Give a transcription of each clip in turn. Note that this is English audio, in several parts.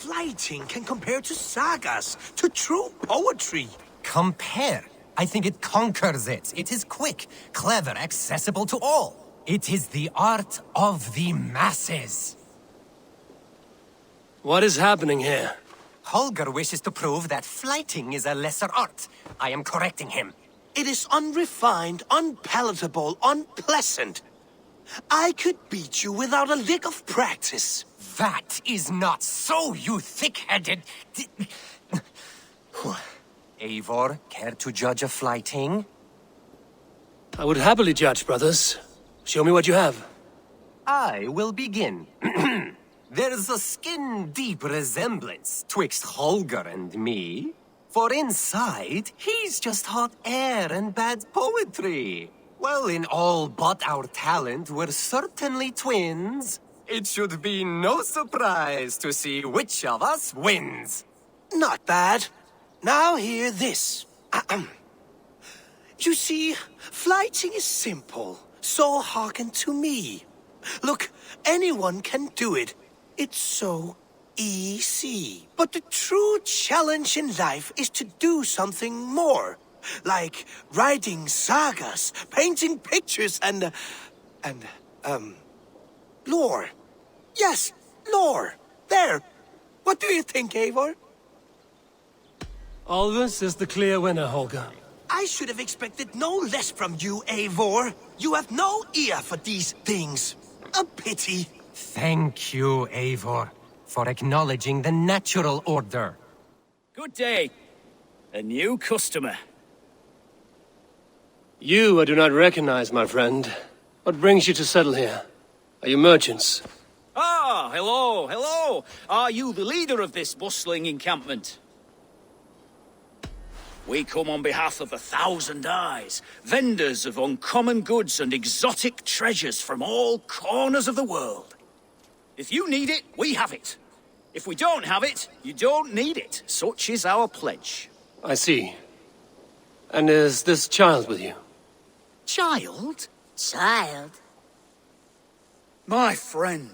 flighting can compare to sagas, to true poetry? Compare? I think it conquers it. It is quick, clever, accessible to all. It is the art of the masses. What is happening here? Holger wishes to prove that flighting is a lesser art. I am correcting him. It is unrefined, unpalatable, unpleasant. I could beat you without a lick of practice. That is not so, you thick-headed... Eivor, care to judge a flighting? I would happily judge, brothers. Show me what you have. I will begin. There's a skin-deep resemblance twixt Holger and me. For inside, he's just hot air and bad poetry. Well, in all but our talent, we're certainly twins. It should be no surprise to see which of us wins. Not bad. Now hear this. You see, flighting is simple, so hearken to me. Look, anyone can do it. It's so easy. But the true challenge in life is to do something more. Like writing sagas, painting pictures, and lore. Yes, lore. There. What do you think, Eivor? Alvis is the clear winner, Holger. I should have expected no less from you, Eivor. You have no ear for these things. A pity. Thank you, Eivor, for acknowledging the natural order. Good day. A new customer. You I do not recognize, my friend. What brings you to settle here? Are you merchants? Ah, hello, hello. Are you the leader of this bustling encampment? We come on behalf of 1,000 Eyes, vendors of uncommon goods and exotic treasures from all corners of the world. If you need it, we have it. If we don't have it, you don't need it. Such is our pledge. I see. And is this child with you? Child? Child? My friend,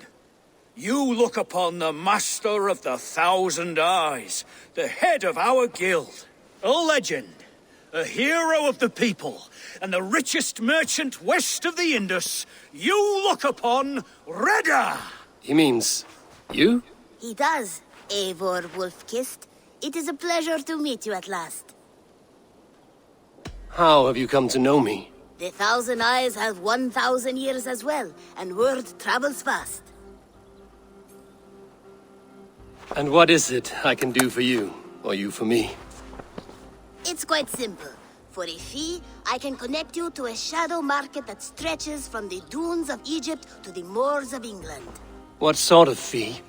you look upon the master of the 1,000 Eyes, the head of our guild, a legend, a hero of the people, and the richest merchant west of the Indus. You look upon Reda! He means... you? He does, Eivor Wolf-Kissed. It is a pleasure to meet you at last. How have you come to know me? The 1,000 Eyes have 1,000 years as well, and word travels fast. And what is it I can do for you, or you for me? It's quite simple. For a fee, I can connect you to a shadow market that stretches from the dunes of Egypt to the moors of England. What sort of fee?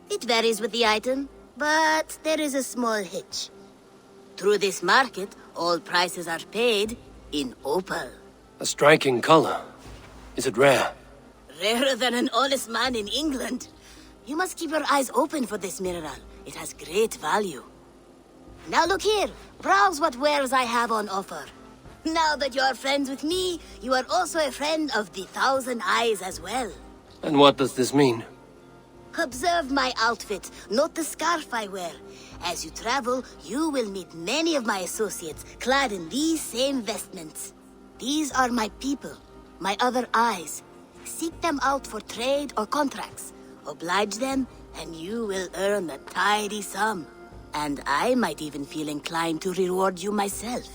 It varies with the item, but there is a small hitch. Through this market, all prices are paid in opal. A striking color. Is it rare? Rarer than an honest man in England. You must keep your eyes open for this mineral. It has great value. Now look here. Browse what wares I have on offer. Now that you are friends with me, you are also a friend of the 1,000 Eyes as well. And what does this mean? Observe my outfit, note the scarf I wear. As you travel, you will meet many of my associates, clad in these same vestments. These are my people, my other eyes. Seek them out for trade or contracts. Oblige them, and you will earn a tidy sum. And I might even feel inclined to reward you myself.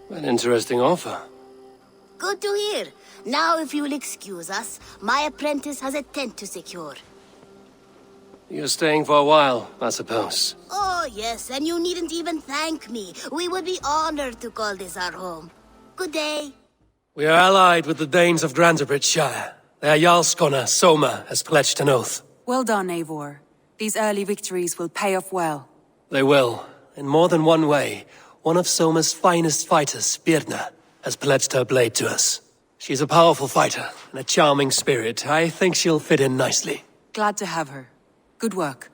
An interesting offer. Good to hear. Now, if you will excuse us, my apprentice has a tent to secure. You're staying for a while, I suppose. Oh, yes, and you needn't even thank me. We would be honored to call this our home. Good day. We are allied with the Danes of Grantebridgeshire. Their Jarlskona, Soma, has pledged an oath. Well done, Eivor. These early victories will pay off well. They will. In more than one way, one of Soma's finest fighters, Birna, has pledged her blade to us. She's a powerful fighter and a charming spirit. I think she'll fit in nicely. Glad to have her. Good work.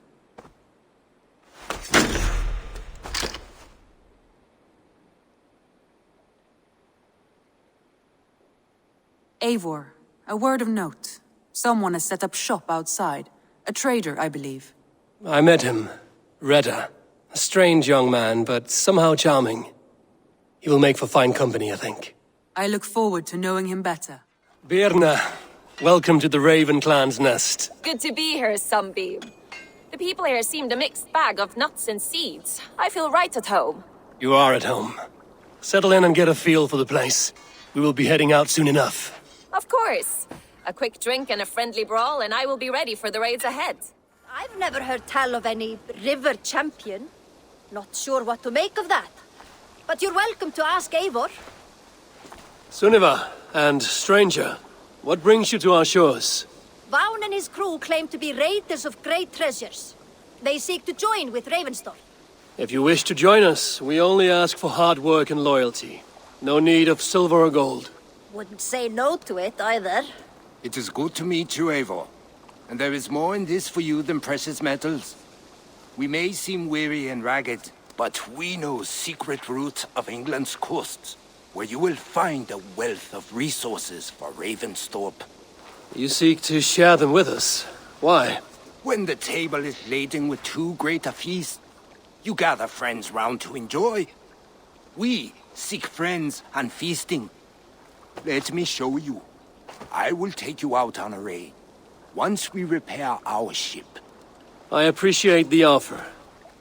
Eivor, a word of note. Someone has set up shop outside. A trader, I believe. I met him. Redda. A strange young man, but somehow charming. He will make for fine company, I think. I look forward to knowing him better. Birna, welcome to the Raven Clan's nest. Good to be here, Sunbeam. The people here seemed a mixed bag of nuts and seeds. I feel right at home. You are at home. Settle in and get a feel for the place. We will be heading out soon enough. Of course. A quick drink and a friendly brawl, and I will be ready for the raids ahead. I've never heard tell of any river champion. Not sure what to make of that. But you're welcome to ask Eivor. Sunniva, and stranger, what brings you to our shores? Vaughn and his crew claim to be raiders of great treasures. They seek to join with Ravenstorm. If you wish to join us, we only ask for hard work and loyalty. No need of silver or gold. Wouldn't say no to it either. It is good to meet you, Eivor. And there is more in this for you than precious metals. We may seem weary and ragged, but we know secret route of England's coasts, where you will find a wealth of resources for Ravensthorpe. You seek to share them with us. Why? When the table is laden with too great a feast, you gather friends round to enjoy. We seek friends and feasting. Let me show you. I will take you out on a raid, once we repair our ship. I appreciate the offer,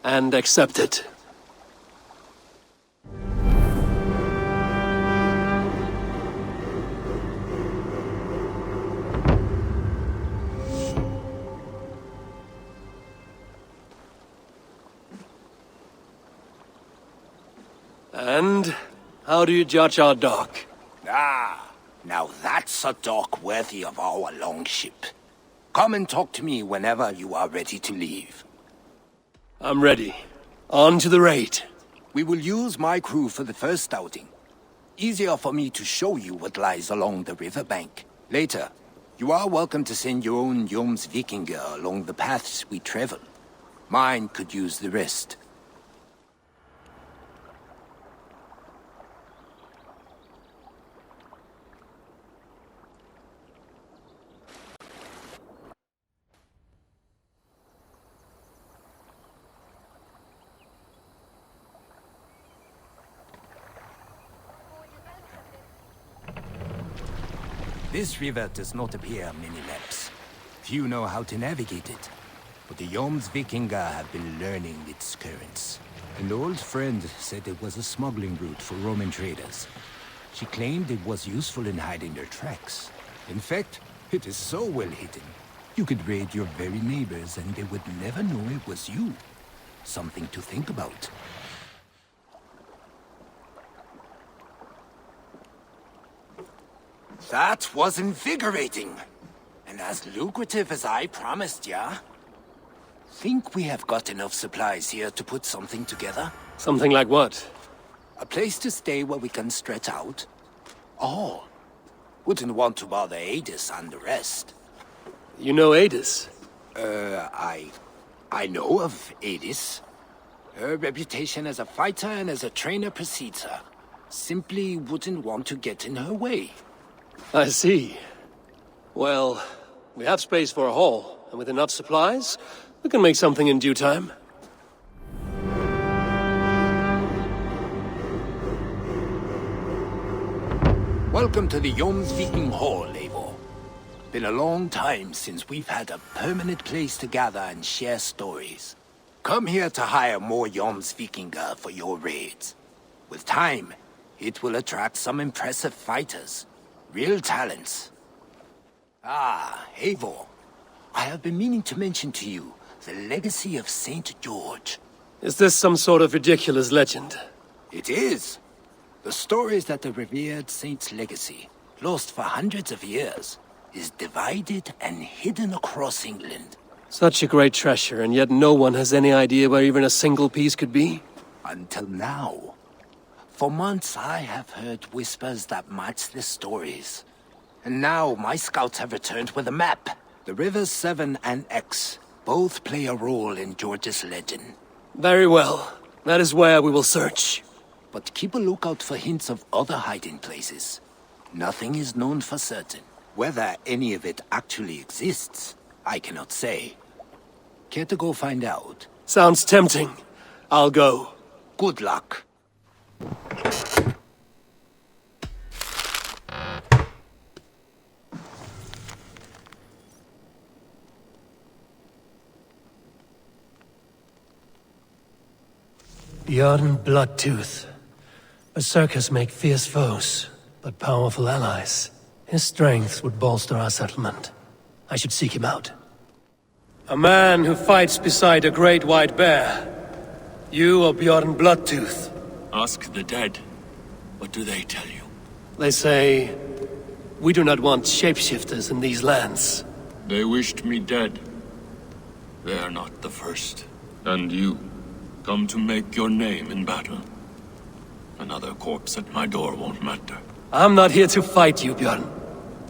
and accept it. And how do you judge our dock? Ah, now that's a dock worthy of our longship. Come and talk to me whenever you are ready to leave. I'm ready. On to the raid. We will use my crew for the first outing. Easier for me to show you what lies along the riverbank. Later, you are welcome to send your own Jomsvikinger along the paths we travel. Mine could use the rest. This river does not appear on many maps. Few know how to navigate it, but the Jomsvikinger have been learning its currents. An old friend said it was a smuggling route for Roman traders. She claimed it was useful in hiding their tracks. In fact, it is so well hidden, you could raid your very neighbors and they would never know it was you. Something to think about. That was invigorating, and as lucrative as I promised ya. Think we have got enough supplies here to put something together? Something like what? A place to stay where we can stretch out? All. Wouldn't want to bother Adis and the rest. You know Adis? I know of Adis. Her reputation as a fighter and as a trainer precedes her. Simply wouldn't want to get in her way. I see. Well, we have space for a hall, and with enough supplies, we can make something in due time. Welcome to the Jomsviking Hall, Eivor. Been a long time since we've had a permanent place to gather and share stories. Come here to hire more Jomsvikinger for your raids. With time, it will attract some impressive fighters. Real talents. Ah, Eivor. I have been meaning to mention to you the legacy of Saint George. Is this some sort of ridiculous legend? It is. The story is that the revered saint's legacy, lost for hundreds of years, is divided and hidden across England. Such a great treasure, and yet no one has any idea where even a single piece could be? Until now. For months I have heard whispers that match the stories. And now my scouts have returned with a map. The rivers Severn and Exe both play a role in George's legend. Very well. That is where we will search. But keep a lookout for hints of other hiding places. Nothing is known for certain. Whether any of it actually exists, I cannot say. Care to go find out? Sounds tempting. I'll go. Good luck. Bjorn Bloodtooth. Berserkers make fierce foes, but powerful allies. His strength would bolster our settlement. I should seek him out. A man who fights beside a great white bear. You are Bjorn Bloodtooth. Ask the dead. What do they tell you? They say, we do not want shapeshifters in these lands. They wished me dead. They are not the first. And you, come to make your name in battle. Another corpse at my door won't matter. I'm not here to fight you, Bjorn.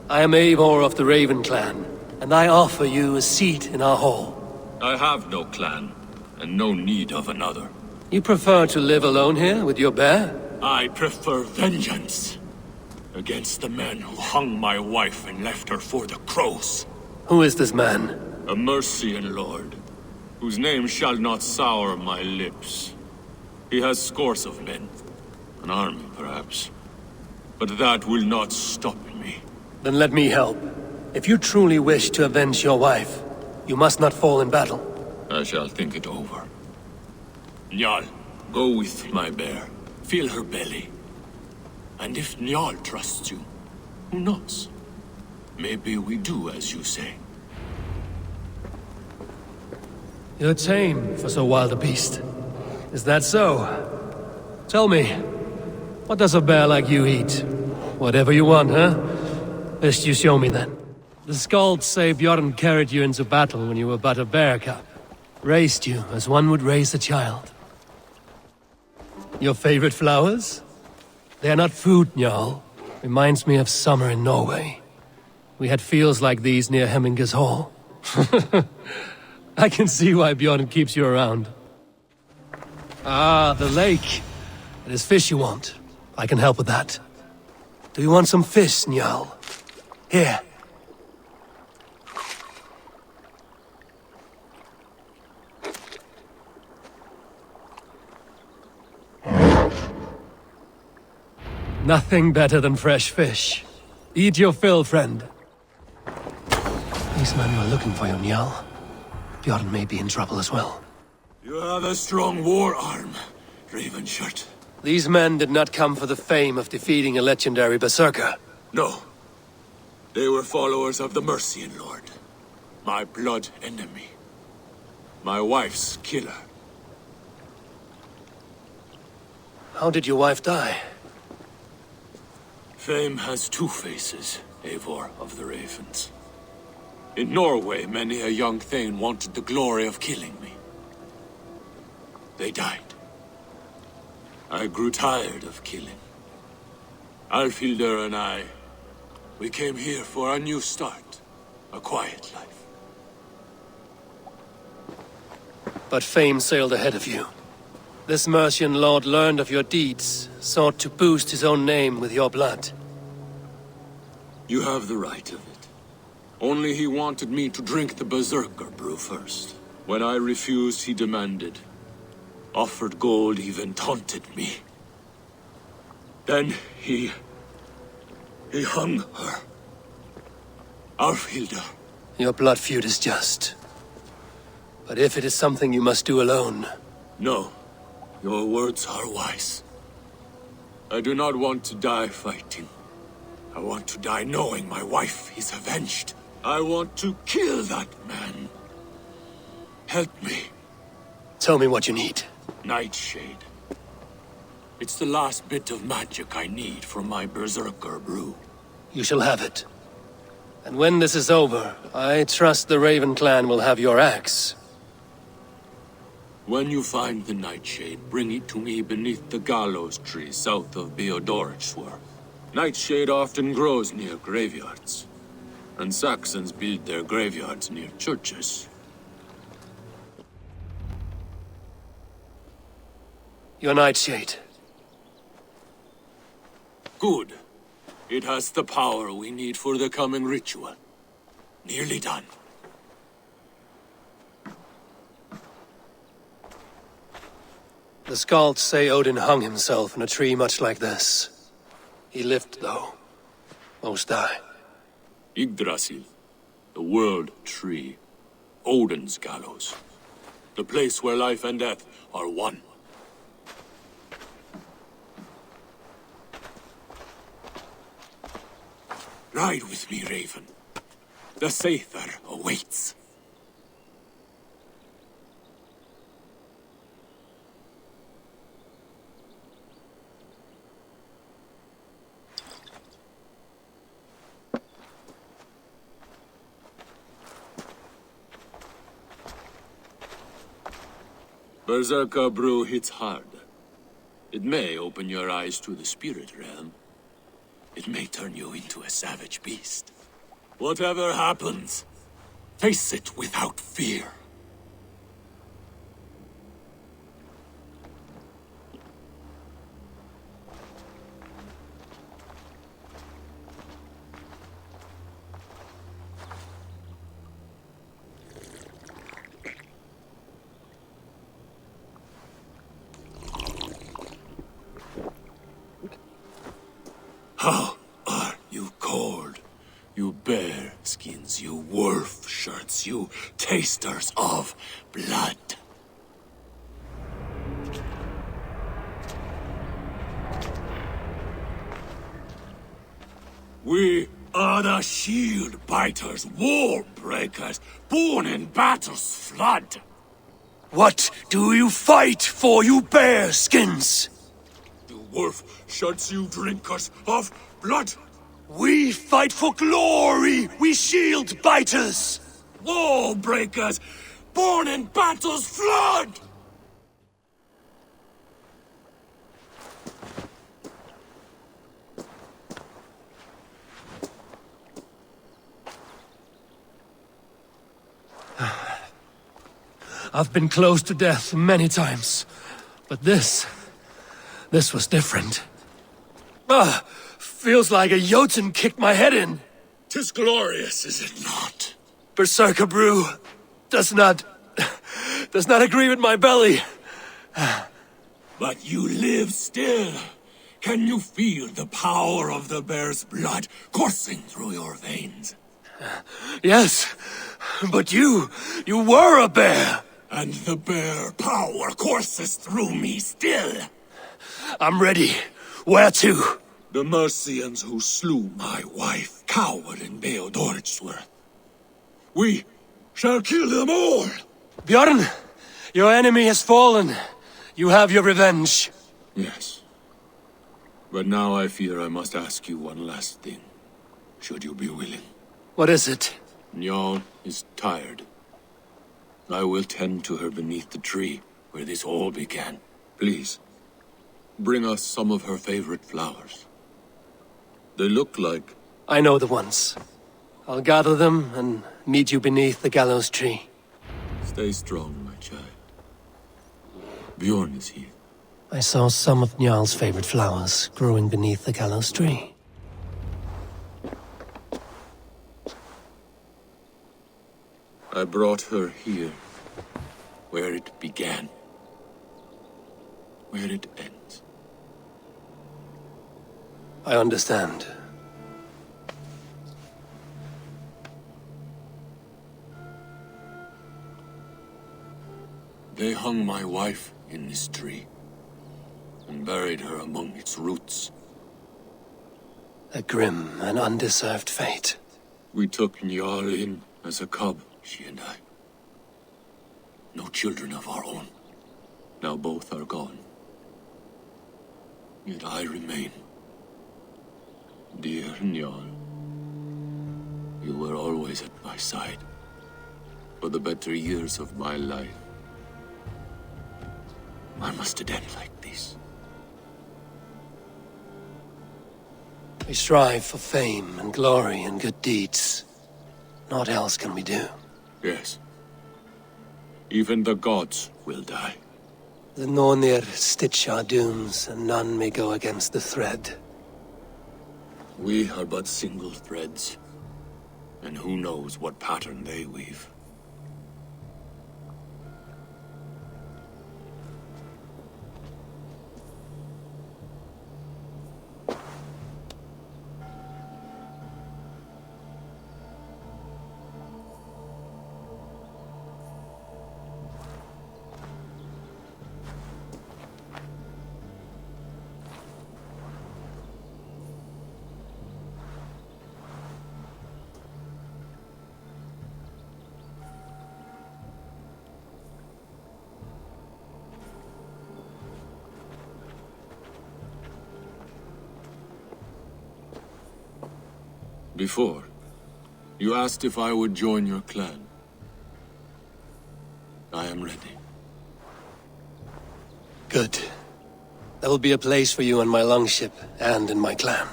I am Eivor of the Raven clan, and I offer you a seat in our hall. I have no clan, and no need of another. You prefer to live alone here with your bear? I prefer vengeance. Against the men who hung my wife and left her for the crows. Who is this man? A Mercian lord, whose name shall not sour my lips. He has scores of men. An army, perhaps. But that will not stop me. Then let me help. If you truly wish to avenge your wife, you must not fall in battle. I shall think it over. Njal, go with my bear. Feel her belly. And if Njal trusts you, who knows? Maybe we do as you say. You're tame for so wild a beast. Is that so? Tell me, what does a bear like you eat? Whatever you want, huh? Best you show me then. The Skalds say Bjorn carried you into battle when you were but a bear cub. Raised you as one would raise a child. Your favorite flowers? They are not food, Njal. Reminds me of summer in Norway. We had fields like these near Hemminger's Hall. I can see why Bjorn keeps you around. Ah, the lake. It is fish you want. I can help with that. Do you want some fish, Njal? Here. Nothing better than fresh fish. Eat your fill, friend. These men were looking for you, Njal. Bjorn may be in trouble as well. You have a strong war arm, Ravenshirt. These men did not come for the fame of defeating a legendary berserker. No. They were followers of the Mercian Lord. My blood enemy. My wife's killer. How did your wife die? Fame has two faces, Eivor of the Ravens. In Norway, many a young thane wanted the glory of killing me. They died. I grew tired of killing. Alfhildr and I, we came here for a new start. A quiet life. But fame sailed ahead of you. This Mercian lord learned of your deeds, sought to boost his own name with your blood. You have the right of it. Only he wanted me to drink the Berserker brew first. When I refused, he demanded. Offered gold, even taunted me. Then he hung her. Alfhildr. Your blood feud is just. But if it is something you must do alone... No. Your words are wise. I do not want to die fighting. I want to die knowing my wife is avenged. I want to kill that man. Help me. Tell me what you need. Nightshade. It's the last bit of magic I need for my Berserker brew. You shall have it. And when this is over, I trust the Raven clan will have your axe. When you find the Nightshade, bring it to me beneath the gallows tree south of Beodorichtsworth. Nightshade often grows near graveyards, and Saxons build their graveyards near churches. Your Nightshade. Good. It has the power we need for the coming ritual. Nearly done. The Skalds say Odin hung himself in a tree much like this. He lived, though. Most die. Yggdrasil, the world tree. Odin's gallows. The place where life and death are one. Ride with me, Raven. The Sather awaits. Berserker brew hits hard. It may open your eyes to the spirit realm. It may turn you into a savage beast. Whatever happens, face it without fear. How are you cold? You bear skins, you wolf shirts, you tasters of blood. We are the shield biters, war breakers, born in battle's flood. What do you fight for, you bear skins? You wolf shirts, you drinkers of blood. We fight for glory, we shield biters! Wall breakers, born in battle's flood! I've been close to death many times, but this was different. Feels like a Jotun kicked my head in. 'Tis glorious, is it not? Berserker brew does not agree with my belly. But you live still. Can you feel the power of the bear's blood coursing through your veins? Yes, but you were a bear. And the bear power courses through me still. I'm ready. Where to? The Mercians who slew my wife cowered in Beodordsworth. We shall kill them all! Bjorn, your enemy has fallen. You have your revenge. Yes. But now I fear I must ask you one last thing. Should you be willing? What is it? Njal is tired. I will tend to her beneath the tree where this all began. Please, bring us some of her favorite flowers. They look like... I know the ones. I'll gather them and meet you beneath the gallows tree. Stay strong, my child. Bjorn is here. I saw some of Njal's favorite flowers growing beneath the gallows tree. I brought her here, where it began, where it ends. I understand. They hung my wife in this tree, and buried her among its roots. A grim and undeserved fate. We took Njal in as a cub, she and I. No children of our own. Now both are gone. Yet I remain. Dear Njal, you were always at my side. For the better years of my life. Why must it end like this? We strive for fame and glory and good deeds. Naught else can we do. Yes. Even the gods will die. The Nornir stitch our dooms, and none may go against the thread. We are but single threads. And who knows what pattern they weave. Before, you asked if I would join your clan. I am ready. Good. There will be a place for you on my longship and in my clan.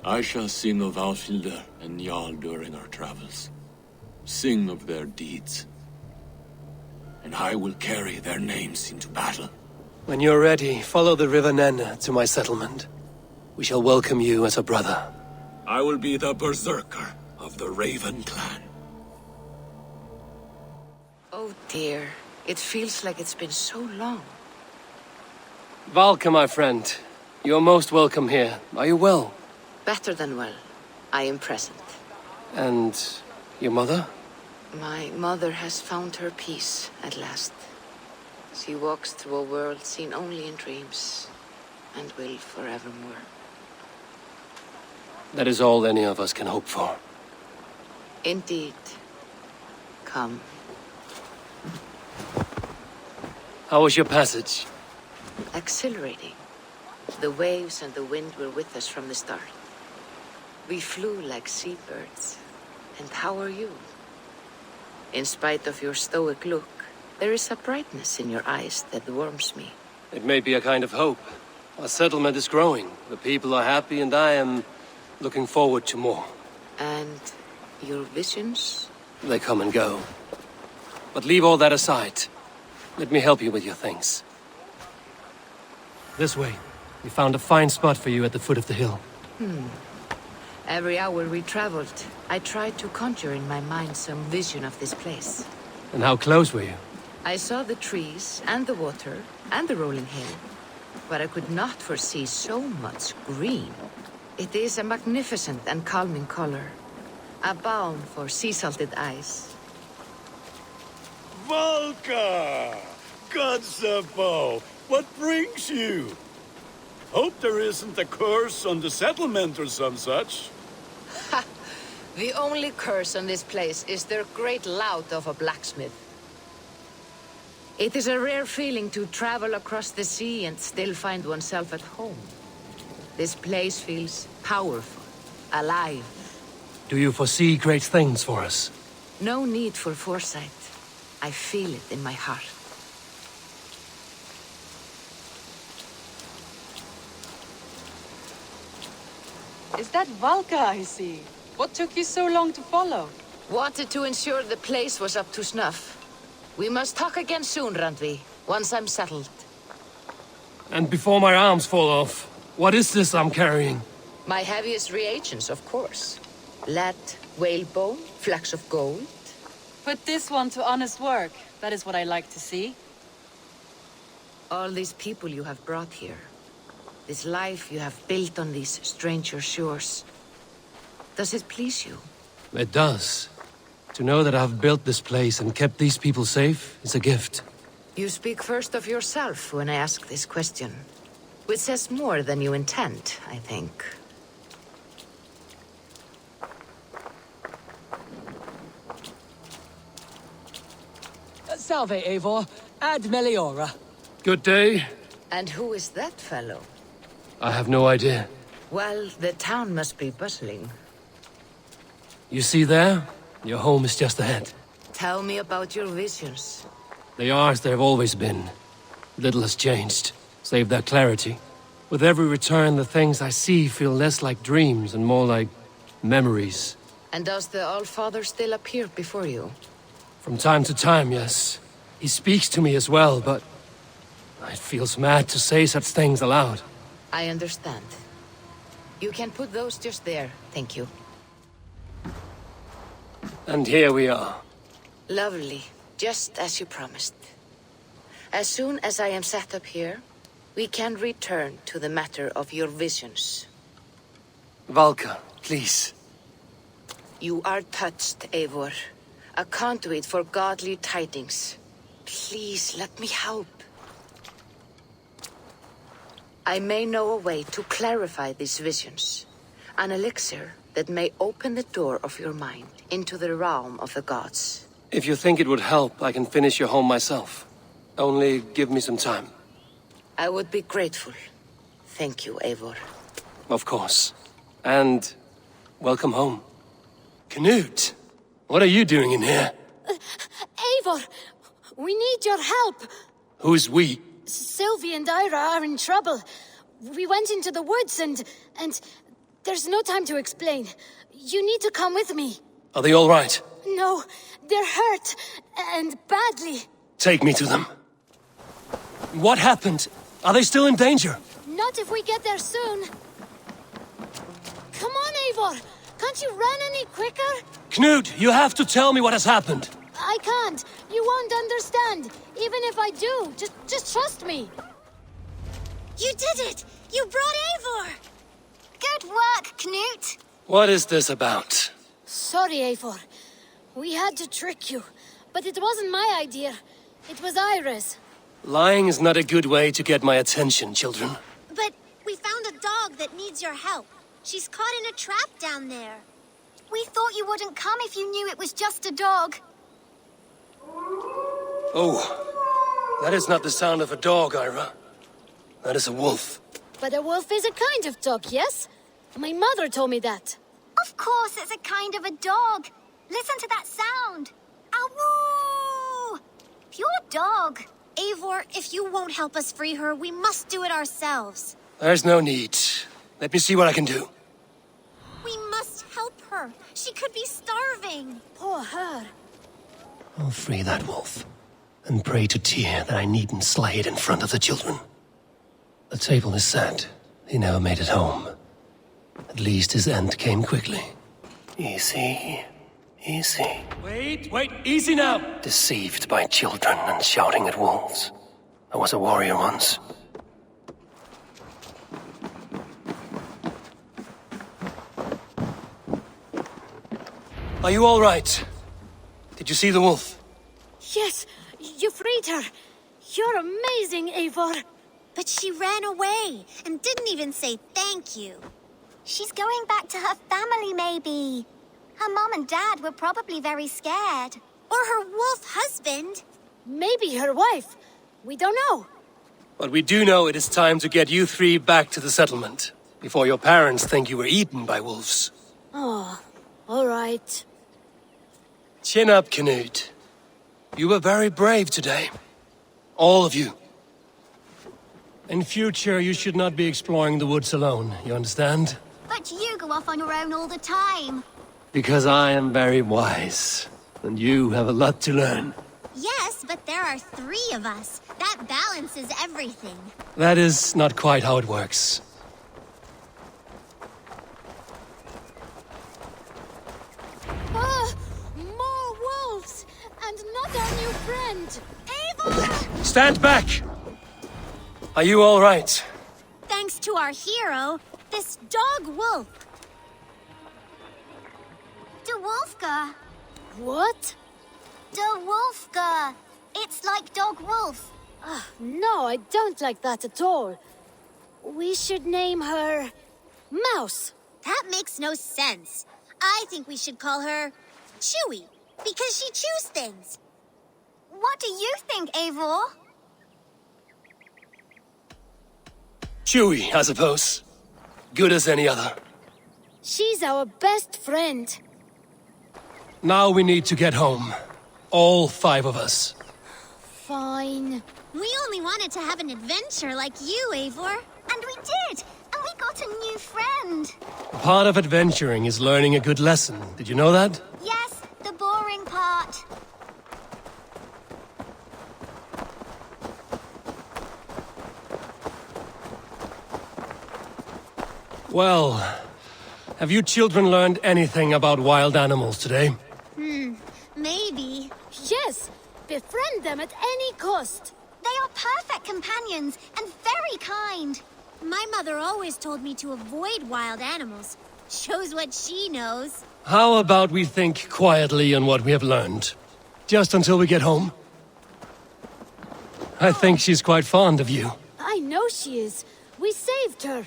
I shall sing of Alfhilda and Jarl during our travels. Sing of their deeds. And I will carry their names into battle. When you're ready, follow the River Nene to my settlement. We shall welcome you as a brother. I will be the berserker of the Raven clan. Oh dear, it feels like it's been so long. Valka, my friend. You're most welcome here. Are you well? Better than well. I am present. And your mother? My mother has found her peace at last. She walks through a world seen only in dreams, and will forevermore. That is all any of us can hope for. Indeed. Come. How was your passage? Exhilarating. The waves and the wind were with us from the start. We flew like seabirds. And how are you? In spite of your stoic look, there is a brightness in your eyes that warms me. It may be a kind of hope. Our settlement is growing. The people are happy and I am looking forward to more. And your visions? They come and go. But leave all that aside. Let me help you with your things. This way. We found a fine spot for you at the foot of the hill. Every hour we traveled, I tried to conjure in my mind some vision of this place. And how close were you? I saw the trees and the water and the rolling hill, but I could not foresee so much green. It is a magnificent and calming color, a balm for sea-salted eyes. Valka! Gods above, what brings you? Hope there isn't a curse on the settlement or some such. Ha! The only curse on this place is their great lout of a blacksmith. It is a rare feeling to travel across the sea and still find oneself at home. This place feels powerful, alive. Do you foresee great things for us? No need for foresight. I feel it in my heart. Is that Valka I see? What took you so long to follow? Wanted to ensure the place was up to snuff. We must talk again soon, Randvi, once I'm settled. And before my arms fall off, what is this I'm carrying? My heaviest reagents, of course. Lead, whalebone, flecks of gold. Put this one to honest work. That is what I like to see. All these people you have brought here. This life you have built on these stranger shores. Does it please you? It does. To know that I've built this place and kept these people safe is a gift. You speak first of yourself when I ask this question. Which says more than you intend, I think. Salve, Eivor. Ad Meliora. Good day. And who is that fellow? I have no idea. Well, the town must be bustling. You see there? Your home is just ahead. Tell me about your visions. They are as they've always been. Little has changed, save their clarity. With every return, the things I see feel less like dreams and more like memories. And does the Allfather still appear before you? From time to time, yes. He speaks to me as well, but it feels mad to say such things aloud. I understand. You can put those just there, thank you. And here we are. Lovely, just as you promised. As soon as I am set up here, we can return to the matter of your visions. Valka, please. You are touched, Eivor. A conduit for godly tidings. Please, let me help. I may know a way to clarify these visions. An elixir that may open the door of your mind into the realm of the gods. If you think it would help, I can finish your home myself. Only give me some time. I would be grateful. Thank you, Eivor. Of course. And welcome home. Knut, what are you doing in here? Eivor, we need your help. Who's we? Sylvie and Ira are in trouble. We went into the woods and there's no time to explain. You need to come with me. Are they all right? No, they're hurt, and badly. Take me to them. What happened? Are they still in danger? Not if we get there soon. Come on, Eivor. Can't you run any quicker? Knut, you have to tell me what has happened. I can't. You won't understand. Even if I do, just trust me. You did it! You brought Eivor! Good work, Knut. What is this about? Sorry, Eivor. We had to trick you, but it wasn't my idea. It was Ira's. Lying is not a good way to get my attention, children. But we found a dog that needs your help. She's caught in a trap down there. We thought you wouldn't come if you knew it was just a dog. Oh, that is not the sound of a dog, Ira. That is a wolf. But a wolf is a kind of dog, yes? My mother told me that. Of course it's a kind of a dog. Listen to that sound. Awoo! Pure dog. Eivor, if you won't help us free her, we must do it ourselves. There's no need. Let me see what I can do. We must help her. She could be starving. Poor her. I'll free that wolf, and pray to Tyr that I needn't slay it in front of the children. The table is set. He never made it home. At least his end came quickly. Easy. Easy. Wait, easy now! Deceived by children and shouting at wolves. I was a warrior once. Are you all right? Did you see the wolf? Yes, you freed her. You're amazing, Eivor. But she ran away and didn't even say thank you. She's going back to her family, maybe. Her mom and dad were probably very scared. Or her wolf husband. Maybe her wife. We don't know. But we do know it is time to get you three back to the settlement, before your parents think you were eaten by wolves. Oh, all right. Chin up, Knut. You were very brave today. All of you. In future, you should not be exploring the woods alone, you understand? But you go off on your own all the time. Because I am very wise, and you have a lot to learn. Yes, but there are 3 of us. That balances everything. That is not quite how it works. More wolves! And not our new friend! Eivor! Stand back! Are you all right? Thanks to our hero, this dog wolf. De Wolfka. What? De Wolfka. It's like dog wolf. No, I don't like that at all. We should name her... Mouse. That makes no sense. I think we should call her Chewy, because she chews things. What do you think, Eivor? Chewy, I suppose. Good as any other. She's our best friend. Now we need to get home. All 5 of us. Fine. We only wanted to have an adventure like you, Eivor. And we did! And we got a new friend. Part of adventuring is learning a good lesson. Did you know that? Yes, the boring part. Well, have you children learned anything about wild animals today? Maybe. Yes, befriend them at any cost. They are perfect companions and very kind. My mother always told me to avoid wild animals. Shows what she knows. How about we think quietly on what we have learned? Just until we get home? I think she's quite fond of you. I know she is. We saved her.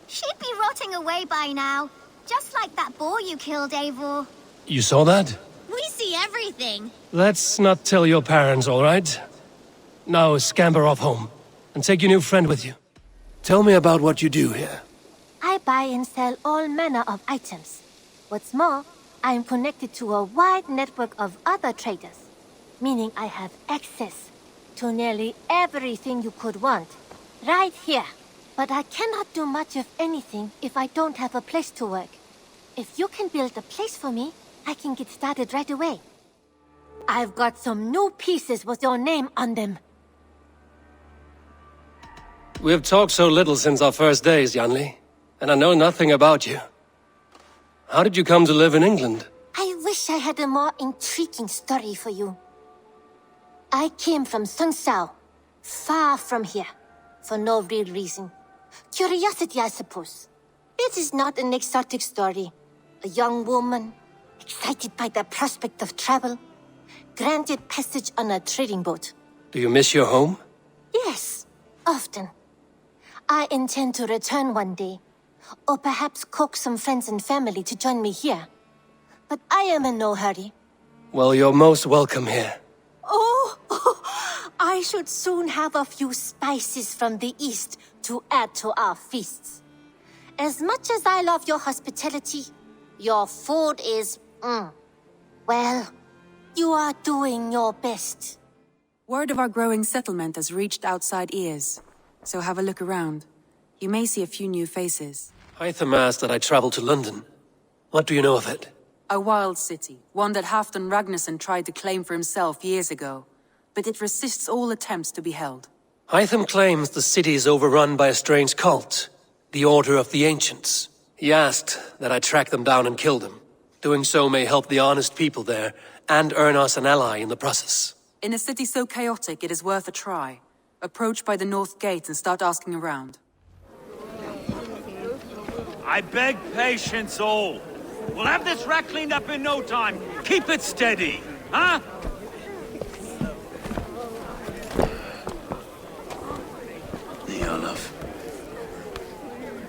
She'd be rotting away by now. Just like that boar you killed, Eivor. You saw that? We see everything. Let's not tell your parents, all right? Now scamper off home, and take your new friend with you. Tell me about what you do here. I buy and sell all manner of items. What's more, I am connected to a wide network of other traders, meaning I have access to nearly everything you could want, right here. But I cannot do much of anything if I don't have a place to work. If you can build a place for me, I can get started right away. I've got some new pieces with your name on them. We have talked so little since our first days, Yanli, and I know nothing about you. How did you come to live in England? I wish I had a more intriguing story for you. I came from Sunsao, far from here, for no real reason. Curiosity, I suppose. It is not an exotic story. A young woman, excited by the prospect of travel, granted passage on a trading boat. Do you miss your home? Yes, often. I intend to return one day, or perhaps coax some friends and family to join me here. But I am in no hurry. Well, you're most welcome here. Oh, I should soon have a few spices from the east to add to our feasts. As much as I love your hospitality, your food is, well, you are doing your best. Word of our growing settlement has reached outside ears, so have a look around. You may see a few new faces. Hytham asked that I travel to London. What do you know of it? A wild city, one that Halfdan Ragnarsson tried to claim for himself years ago, but it resists all attempts to be held. Hytham claims the city is overrun by a strange cult, the Order of the Ancients. He asked that I track them down and kill them. Doing so may help the honest people there, and earn us an ally in the process. In a city so chaotic, it is worth a try. Approach by the North Gate and start asking around. I beg patience, all. We'll have this wreck cleaned up in no time. Keep it steady, huh? Olaf.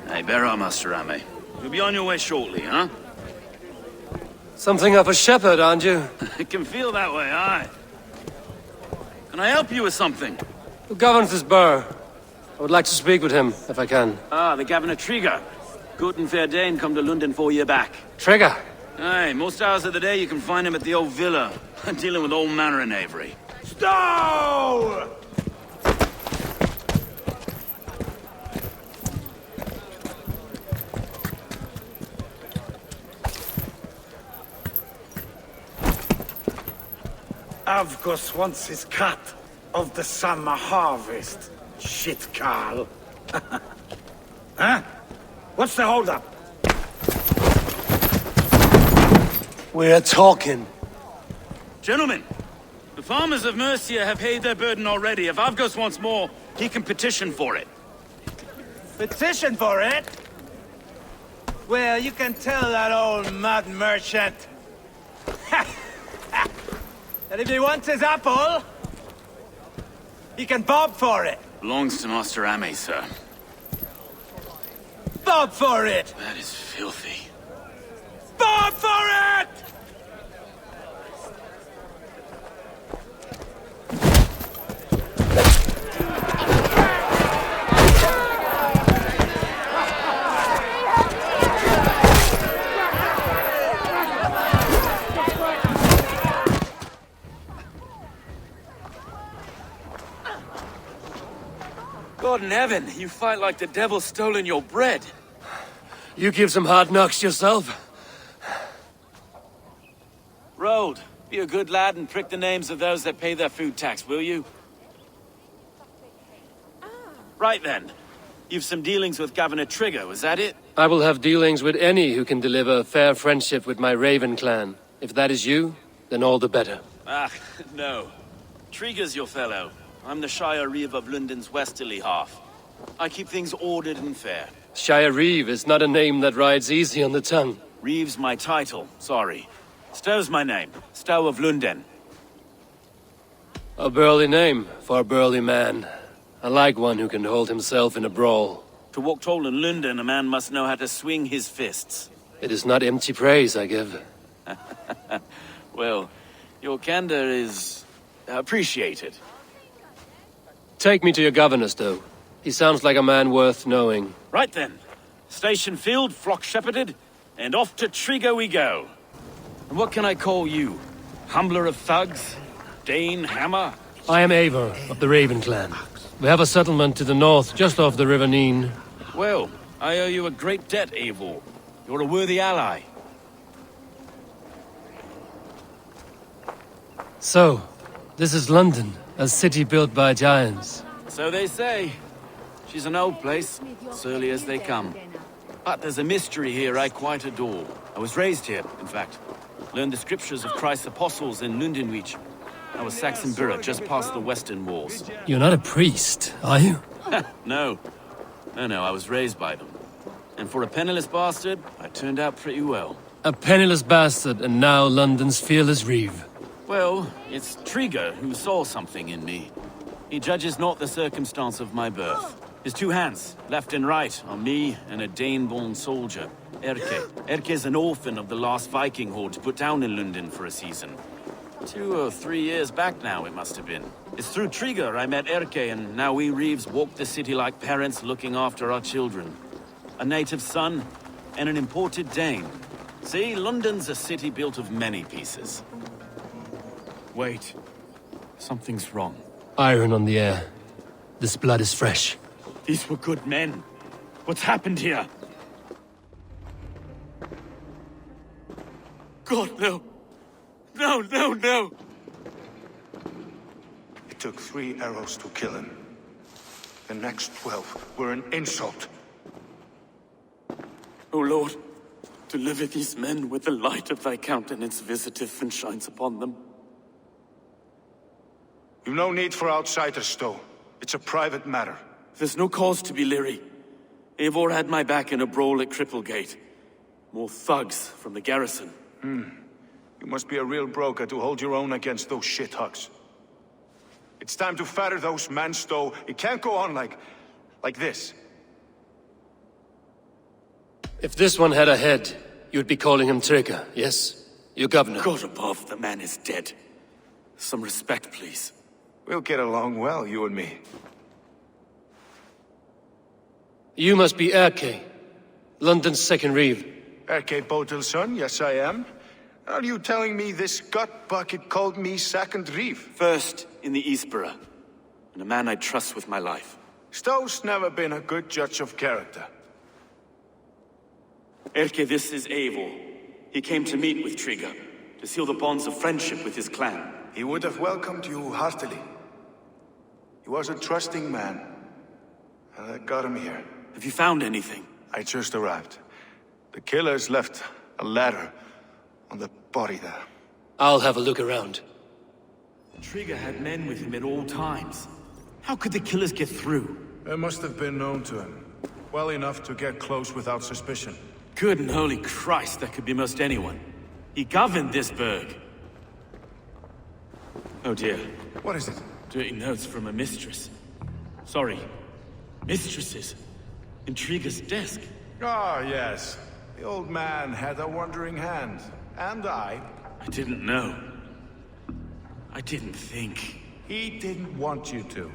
Hey, bear up, Master Ame. You'll be on your way shortly, huh? Something of a shepherd, aren't you? It can feel that way, aye. Can I help you with something? Who governs this burr? I would like to speak with him, if I can. Ah, the Governor Trigger. Guten Verdane come to London 4 years back. Trigger? Aye, most hours of the day you can find him at the old villa, dealing with all manner in Avery. Stow! Avgos wants his cut of the summer harvest. Shit, Carl. Huh? What's the holdup? We're talking. Gentlemen, the farmers of Mercia have paid their burden already. If Avgos wants more, he can petition for it. Petition for it? Well, you can tell that old mud merchant that if he wants his apple, he can bob for it. Belongs to Master Ame, sir. Bob for it! That is filthy. Bob for it! God in heaven, you fight like the devil stolen your bread. You give some hard knocks yourself. Road, be a good lad and prick the names of those that pay their food tax, will you? Right then. You've some dealings with Governor Trigger, was that it? I will have dealings with any who can deliver a fair friendship with my Raven clan. If that is you, then all the better. Ah, no. Trigger's your fellow. I'm the Shire Reeve of London's westerly half. I keep things ordered and fair. Shire Reeve is not a name that rides easy on the tongue. Reeve's my title, sorry. Stow's my name. Stow of London. A burly name for a burly man. I like one who can hold himself in a brawl. To walk tall in London, a man must know how to swing his fists. It is not empty praise I give. Well, your candor is appreciated. Take me to your governor, Stow. He sounds like a man worth knowing. Right then. Station filled, flock shepherded. and off to Triga we go. And what can I call you? Humbler of thugs? Dane Hammer? I am Eivor of the Raven clan. We have a settlement to the north, just off the River Neen. Well, I owe you a great debt, Eivor. You're a worthy ally. So, this is London, a city built by giants. So they say. She's an old place, surly as they come. But there's a mystery here I quite adore. I was raised here, in fact. Learned the scriptures of Christ's apostles in Lundenwich. I was Saxon Borough, just past the western walls. You're not a priest, are you? No. No, I was raised by them. And for a penniless bastard, I turned out pretty well. A penniless bastard, and now London's fearless reeve. Well, it's Triga who saw something in me. He judges not the circumstance of my birth. His two hands, left and right, are me and a Dane-born soldier, Erke. Erke's an orphan of the last Viking horde put down in London for a season. 2 or 3 years back now, it must have been. It's through Triga I met Erke, and now we Reeves walk the city like parents looking after our children. A native son, and an imported Dane. See, London's a city built of many pieces. Wait. Something's wrong. Iron on the air. This blood is fresh. These were good men. What's happened here? God, no. No. It took 3 arrows to kill him. The next 12 were an insult. O Lord, deliver these men with the light of thy countenance visiteth and shines upon them. You've no need for outsiders, Stowe. It's a private matter. There's no cause to be leery. Eivor had my back in a brawl at Cripplegate. More thugs from the garrison. You must be a real broker to hold your own against those shithugs. It's time to fetter those men, Stowe. It can't go on like this. If this one had a head, you'd be calling him Triga, yes? Your governor. God above, the man is dead. Some respect, please. We'll get along well, you and me. You must be Erke, London's second reeve. Erke Botil's son, yes I am. Are you telling me this gut bucket called me second reeve? First in the Eastborough, and a man I trust with my life. Stowe's never been a good judge of character. Erke, this is Eivor. He came to meet with Triga, to seal the bonds of friendship with his clan. He would have welcomed you heartily. He was a trusting man, and I got him here. Have you found anything? I just arrived. The killers left a ladder on the body there. I'll have a look around. Triga had men with him at all times. How could the killers get through? They must have been known to him. Well enough to get close without suspicion. Good and holy Christ, that could be most anyone. He governed this burg. Oh dear. What is it? Dirty notes from a mistress. Sorry. Mistresses. In Triga's desk. Ah, yes. The old man had a wandering hand. And I didn't know. I didn't think. He didn't want you to.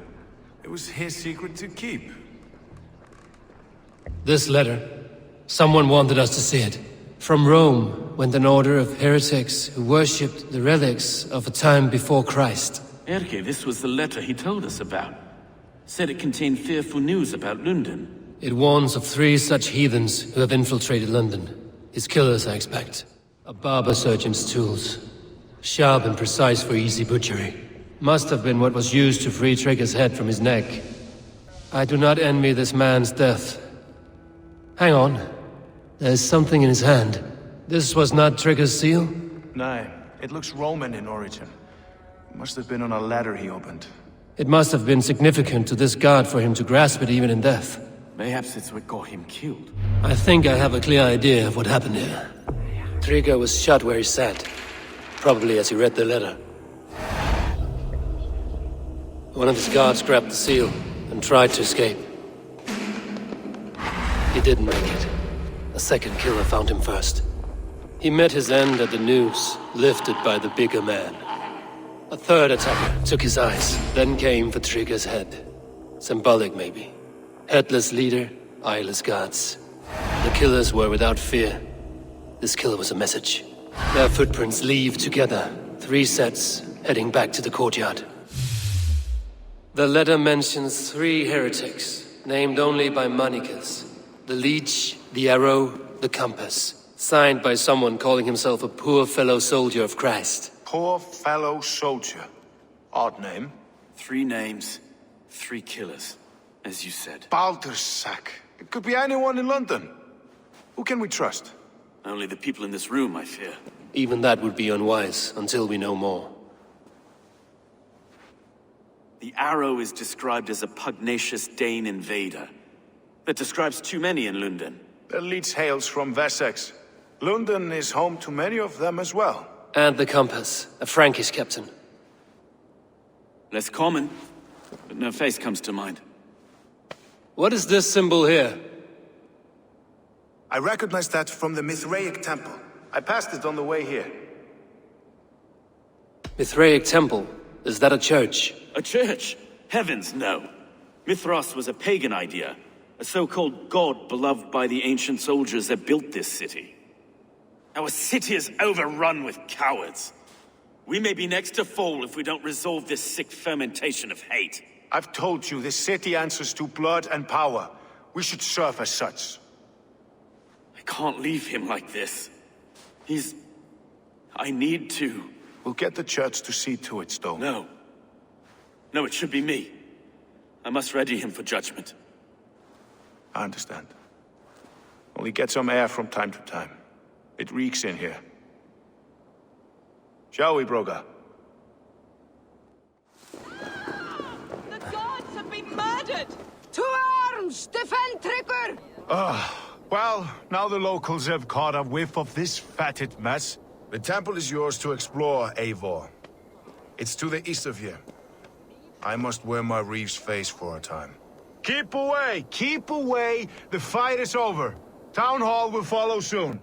It was his secret to keep. This letter. Someone wanted us to see it. From Rome went an order of heretics who worshipped the relics of a time before Christ. Erke, this was the letter he told us about. Said it contained fearful news about London. It warns of 3 such heathens who have infiltrated London. His killers, I expect. A barber surgeon's tools. Sharp and precise for easy butchery. Must have been what was used to free Triga's head from his neck. I do not envy this man's death. Hang on. There's something in his hand. This was not Triga's seal? No, it looks Roman in origin. It must have been on a ladder he opened. It must have been significant to this god for him to grasp it even in death. Mayhaps it's what got him killed. I think I have a clear idea of what happened here. Triga was shot where he sat. Probably as he read the letter. One of his guards grabbed the seal and tried to escape. He didn't make it. A second killer found him first. He met his end at the noose, lifted by the bigger man. A third attacker took his eyes, then came for Triga's head. Symbolic, maybe. Headless leader, eyeless guards. The killers were without fear. This killer was a message. Their footprints leave together. 3 sets, heading back to the courtyard. The letter mentions 3 heretics, named only by Manicus. The Leech, the Arrow, the Compass. Signed by someone calling himself a poor fellow soldier of Christ. Poor fellow soldier. Odd name. 3 names, 3 killers, as you said. Baldersack. It could be anyone in London. Who can we trust? Only the people in this room, I fear. Even that would be unwise, until we know more. The Arrow is described as a pugnacious Dane invader. That describes too many in London. The Leech hails from Wessex. London is home to many of them as well. And the Compass, a Frankish captain. Less common, but no face comes to mind. What is this symbol here? I recognize that from the Mithraic Temple. I passed it on the way here. Mithraic Temple? Is that a church? A church? Heavens, no. Mithras was a pagan idea. A so-called god beloved by the ancient soldiers that built this city. Our city is overrun with cowards. We may be next to fall if we don't resolve this sick fermentation of hate. I've told you, this city answers to blood and power. We should serve as such. I can't leave him like this. I need to. We'll get the church to see to it, Stone. No. No, it should be me. I must ready him for judgment. I understand. Only get some air from time to time. It reeks in here. Shall we, Broga? The gods have been murdered! To arms! Defend Trigger! Well, now the locals have caught a whiff of this fatted mess. The temple is yours to explore, Eivor. It's to the east of here. I must wear my Reeve's face for a time. Keep away! Keep away! The fight is over. Town Hall will follow soon.